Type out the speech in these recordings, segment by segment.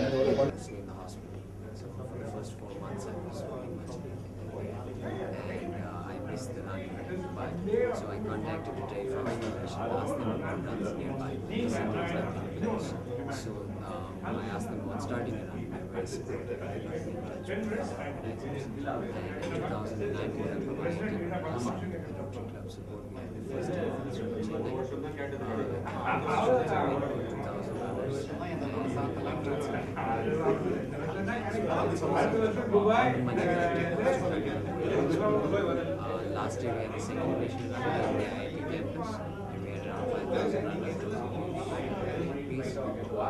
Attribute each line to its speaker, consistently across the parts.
Speaker 1: in the hospital. So for the first 4 months, I was pretty much and I missed the run. But so I contacted the Dairy Fox Foundation and asked them what runs nearby. They said there was nothing close. So I asked them about starting a run. They were very supportive. They got me in touch with the organizers. And in 2009, we were provided the Rotary Club support. We had the first team from Chennai. Last year we had the second edition run in the IIT campus, and we had around 5,000 runners.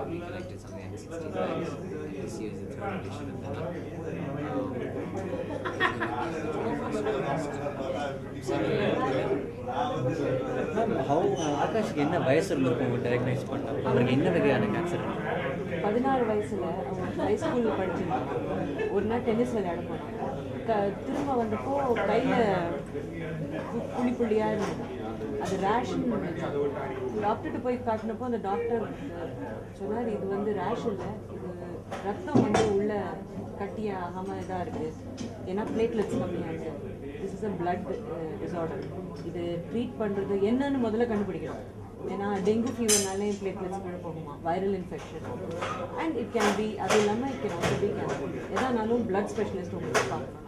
Speaker 1: We collected something like 16 bags, and this year is the third edition of the run.
Speaker 2: How ஆகாஷ்க்கு என்ன வயசு இருந்திருக்கும் diagnose பண்ண அவருக்கு என்ன வகையான cancer?
Speaker 3: 16 வயசில் அவங்க ஹைஸ்கூலில் படிச்சிருந்தாங்க. ஒரு நாள் டென்னிஸ் விளையாட போனாங்க. திரும்ப வந்தப்போ கையில் புள்ளி புள்ளியாக இருந்தது. அது ரேஷன். டாக்டர்கிட்ட போய் காட்டினப்போ அந்த டாக்டர் சொன்னார், இது வந்து ரேஷ் இல்லை, இது ரத்தம் வந்து உள்ள கட்டியாக ஆகாமல் இதாக இருக்குது, ஏன்னா பிளேட்லெட்ஸ் கம்மியாக இருக்குது. This is a blood disorder. இது ட்ரீட் பண்ணுறது என்னன்னு முதல்ல கண்டுபிடிக்கணும். ஏன்னா டெங்கு ஃபீவர்னாலே பிளேட்லெட்ஸ் கீழே போகுமா, viral infection, and it can be, அது இல்லாமல் it can also be cancer. எதானாலும் பிளட் ஸ்பெஷலிஸ்ட் உங்களுக்கு பார்க்கணும்.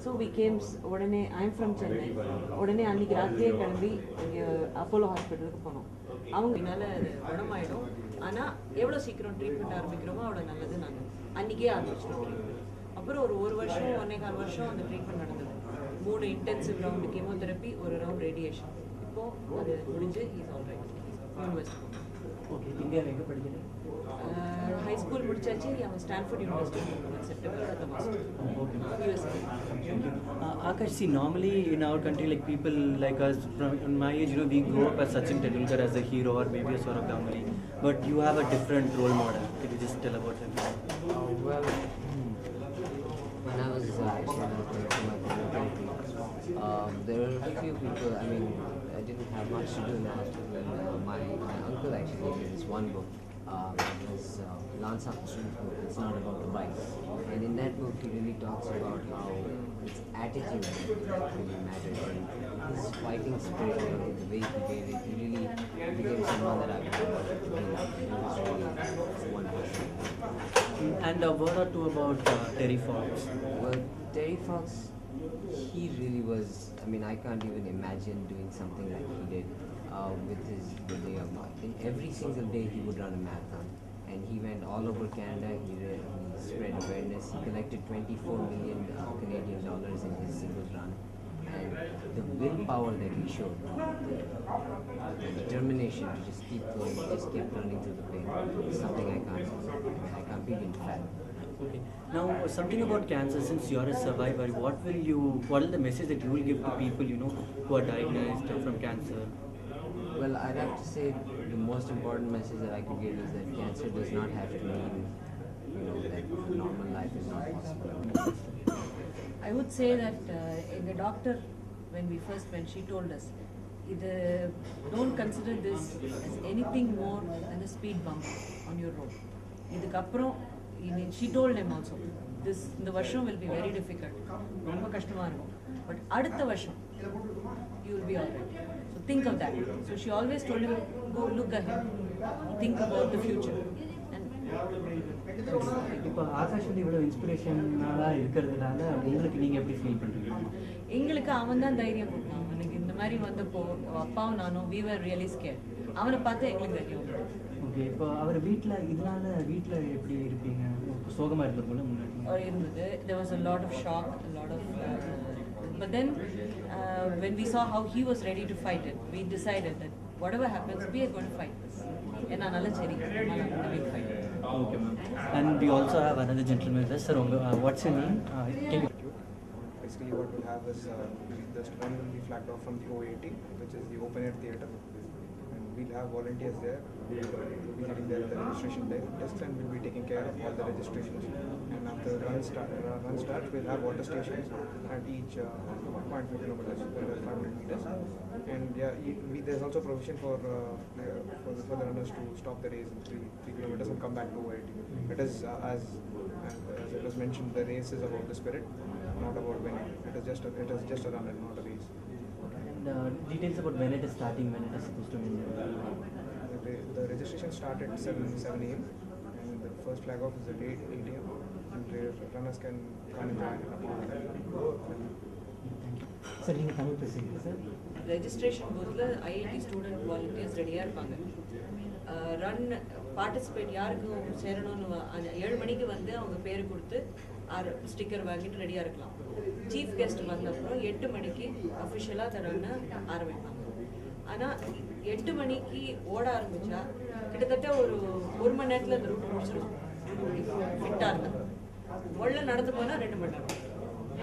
Speaker 3: ஸோ வி கேம்ஸ் உடனே, ஐ எம் ஃப்ரம் சென்னை, உடனே அன்றைக்கி ராத்திரியே கிளம்பி இங்கே அப்போலோ ஹாஸ்பிட்டலுக்கு போனோம். அவங்க என்னால் அது குணமாயிடும், ஆனால் எவ்வளோ சீக்கிரம் ட்ரீட்மெண்ட் ஆரம்பிக்கிறோமோ அவ்வளோ நல்லது. நாங்கள் அன்றைக்கே ஆரம்பிச்சிட்டோம் ட்ரீட்மெண்ட். அப்புறம் ஒரு 1.5 வருஷம் அந்த ட்ரீட்மெண்ட் நடந்தது. 3 இன்டென்சிவ் ரவுண்டு கீமோதெரப்பி, ஒரு ரவுண்ட் ரேடியேஷன். இப்போது அது முடிஞ்சு is all right. University.
Speaker 2: Okay, இந்தியாவில் எங்கே படிக்கிறேன்?
Speaker 3: ஹை ஸ்கூல் முடிச்சாச்சு. அவன் ஸ்டான்ஃபோர்ட் யூனிவர்சிட்டி செப்டம்பர் அடுத்த மாதம் USA.
Speaker 2: Akash, see, normally in our country, like people like us from in my age, we grow up as Sachin Tendulkar as a hero, or maybe a Saurav Ganguly. But you have a different role model. Can you just tell about him?
Speaker 1: Well, when I was actually for my country, there were a few people. I mean, I didn't have much to do in the hospital. And, my uncle actually gave me this one book. It was Lance Armstrong's book. It's not about the bike. And in that book, he really talks about how his attitude really mattered, and his fighting spirit, and the way he gave it, he really became someone that I wanted to be like. He was really one person.
Speaker 2: And a word or two about Terry Fox.
Speaker 1: Well, Terry Fox, he really was, I mean, I can't even imagine doing something like he did with his day of marketing. Every single day he would run a marathon, and he went all over Canada. He spread awareness. He collected 24 million Canadian dollars in his single run, and the willpower that he showed, the determination to just keep going, just keep running through the pain, is something I can't begin to fathom.
Speaker 2: Okay. Now, something about cancer. Since you are a survivor, what is the message that you will give to people, who are diagnosed from cancer?
Speaker 1: Well, I'd have to say the most important message that I could give is that cancer does not have to mean, that normal life is not possible.
Speaker 3: I would say that the doctor, when we first went, she told us, don't consider this as anything more than a speed bump on your road. She told him also, the வருஷம் will be very difficult. ரொம்ப கஷ்டமா இருக்கும். But அடுத்த வருஷம், you will be alright. So think of that. So she always told him, go look ahead, think about the future.
Speaker 2: இப்போ ஆகாஷ் வந்து இவ்வளோ இன்ஸ்பிரேஷனாக இருக்கிறதுனால உங்களுக்கு நீங்கள் எப்படி ஃபீல் பண்ணுறீங்க?
Speaker 3: எங்களுக்கு அவன் தான் தைரியம் கொடுத்தான். அவனுக்கு இந்த மாதிரி வந்தப்போ அப்பாவும் நானும் we were really scared. அவனை பார்த்து எங்களுக்கு தைரியம்.
Speaker 2: ஓகே, இப்போ அவர் வீட்டில் எப்படி இருப்பீங்க? சோகமாக இருந்திருக்கும்ல முன்னாடி?
Speaker 3: இருந்தது. There was a lot of shock, a lot of but then when we saw how he was ready to fight it, we decided that whatever happens, we are going to fight this. And another cherry, we'll fight it.
Speaker 2: Okay, ma'am. And we also have another gentleman with us. Sir, what's your name? Can you...
Speaker 4: Basically, what we'll have is the stone will be flagged off from the O80, which is the open air theatre, and we'll have volunteers there. We'll be sitting there at the registration desks and we'll be taking care of all the registrations. And after run starts, we'll have water stations at each 0.5 kilometers, that is 500 meters. And yeah, there's also provision for the runners to stop the race in 3 kilometers and come back to it. It is as it was mentioned, the race is about the spirit, not about winning. It is just a run and not a race.
Speaker 2: And details about when it is starting, when it is supposed to end.
Speaker 4: The registration started at 7 a.m. and the first flag off is at 8 a.m. and the runners can come and join
Speaker 2: sir நீங்கள் தமிழ் பேசுகிறீங்க sir?
Speaker 3: Registration பூத்தில் IIT student volunteers ரெடியாக இருப்பாங்க. Run participate யாருக்கும் சேரணும்னு 7 மணிக்கு வந்து அவங்க பேர் கொடுத்து ஸ்டிக்கர் வாங்கிட்டு ரெடியாக இருக்கலாம். சீஃப் கெஸ்ட் வந்த அப்புறம் 8 மணிக்கு அஃபிஷியலாக அந்த ரன்னை ஆரம்பிப்பாங்க. ஆனால் 8 மணிக்கு ஓட ஆரம்பித்தா கிட்டத்தட்ட ஒரு 1 மணி நேரத்தில் அந்த ரூட் முடிச்சிடும். ஃபிட்டாக இருந்தால் உள்ள நடந்து போனால் 2 மணி நேரம்.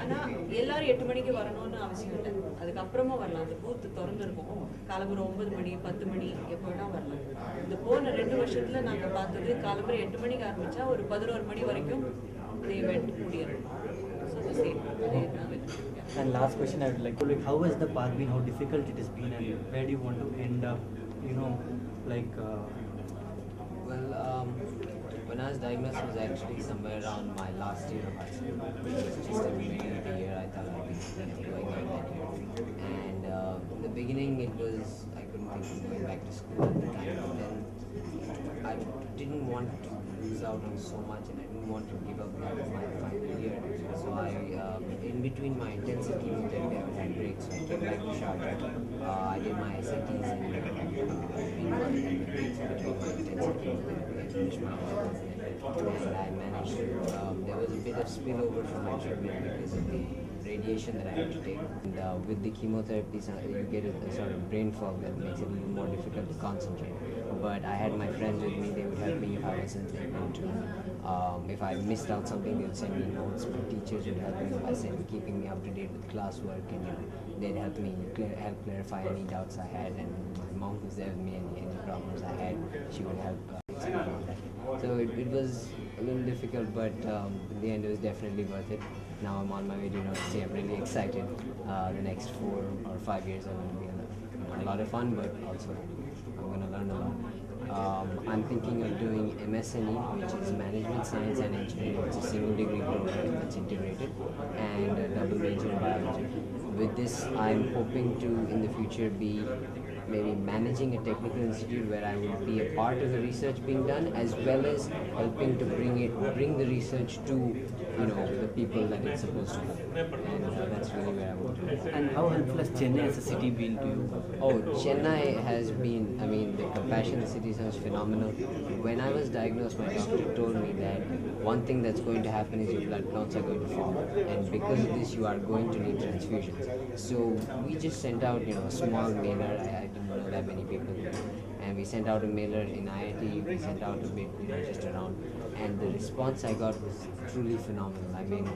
Speaker 3: ஆனால் எல்லாரும் 8 மணிக்கு வரணும்னு அவசியம் இல்லை. அதுக்கப்புறமா வரலாம். அந்த பூத்து திறந்துருக்கும். காலம்புற 9 மணி 10 மணி எப்போ வேணால் வரலாம். இந்த போன 2 வருஷத்தில் நாங்கள் பார்த்தது காலம்புற 8 மணிக்கு ஆரம்பித்தா ஒரு 11 மணி வரைக்கும் ஈவெண்ட் முடியும். ஸோ சேம் அதே தான்.
Speaker 2: And last question I would like to how has the path been, how difficult it has been, and where do you want to end up, you know, like
Speaker 1: when I was diagnosed, it was actually somewhere around my last year of high school. It was just in the middle of the year I thought I'd be going out that year. And in the beginning it was, I couldn't think of going back to school at the time. But then I didn't want to lose out on so much and I didn't want to give up that my final year. So I, in between my intensive chemotherapy, I had breaks. So I came back to Sharjah. I did my SATs in meanwhile I had breaks in between my intensive chemotherapy. I finished my hours and I managed to, there was a bit of spillover from my treatment because of the radiation that I had to take. And with the chemotherapy, you get a sort of brain fog that makes it a little more difficult to concentrate. But I had my friends with me, they would help me if I wasn't able to. If I missed out something, they would send me notes. My teachers would help me by keeping me up to date with classwork, and they'd help me help clarify any doubts I had. And my mom was there with me, any problems I had, she would help. So it was a little difficult, but in the end it was definitely worth it. Now I'm on my way to university. I'm really excited. The next 4 or 5 years are going to be a lot of fun, but also I'm going to learn a lot. I'm thinking of doing MSNE, which is Management Science and Engineering. It's a single degree program that's integrated, and a double major in biology. With this, I'm hoping to in the future be maybe managing a technical institute where I would be a part of the research being done, as well as helping to bring the research to the people that it's supposed to help. And that's really where I want to go.
Speaker 2: and how helpful has Chennai as a city been to you?
Speaker 1: Oh, Chennai has been, I mean, the compassion in the city sounds phenomenal. When I was diagnosed, my doctor told me that one thing that's going to happen is your blood counts are going to fall. And because of this, you are going to need transfusions. So we just sent out, a small mailer. I didn't know that many people did. And we sent out a mailer in IIT, we sent out a bit, just around. And the response I got was truly phenomenal. I mean,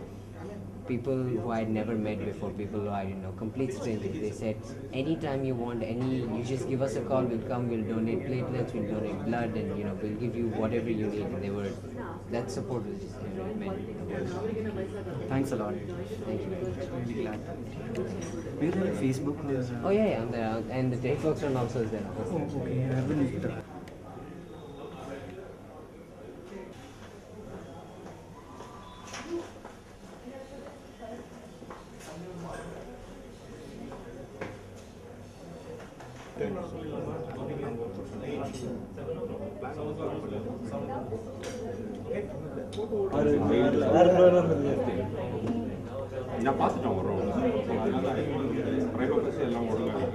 Speaker 1: people who I'd never met before, people who I didn't know, complete strangers. They said, anytime you want, you just give us a call, we'll come, we'll donate platelets, we'll donate blood, and we'll give you whatever you need. And that support was just immense.
Speaker 2: Thanks a lot.
Speaker 1: Thank you very much.
Speaker 2: Really glad. Do you have Facebook or?
Speaker 1: Oh yeah, I'm there, and the Tech Fox Run also is there.
Speaker 2: Oh, okay. I haven't.
Speaker 5: நான் பார்த்துட்டேன் ஒரு right எல்லாம் ஒழுங்காக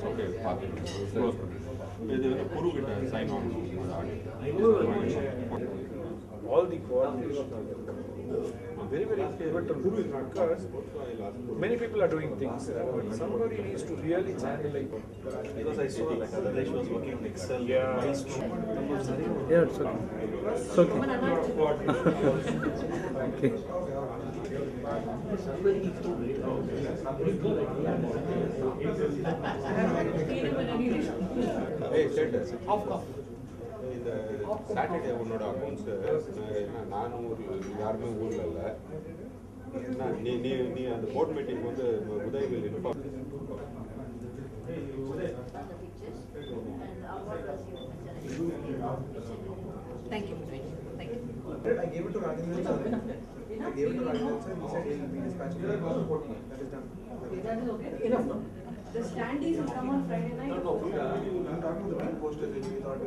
Speaker 5: okay பார்த்துட்டேன் close பண்ணிட்டேன் இது வந்து குருக்கிட்ட sign on
Speaker 4: all the coordination Very, very pivotal because many people are doing things, but somebody needs to really channel it.
Speaker 6: Because I saw like other day she was working on Excel.
Speaker 4: Yeah.
Speaker 2: Yeah, it's okay. It's okay. Okay.
Speaker 5: Hey, set. இந்த Saturday உன்னோட accounts நானும் யாருமே ஊரில் இல்லை நீ நீ நீ அந்த போர்ட் மீட்டிங் வந்து உதயவில் inform
Speaker 3: Thank you. Thank you.
Speaker 4: I gave it to Rajendra sir. I gave it to Rajendra sir. He said he'll be dispatching it. That is done.
Speaker 3: That is okay. Enough. The standees will come on Friday night.
Speaker 4: I'm talking to the main posters which we thought.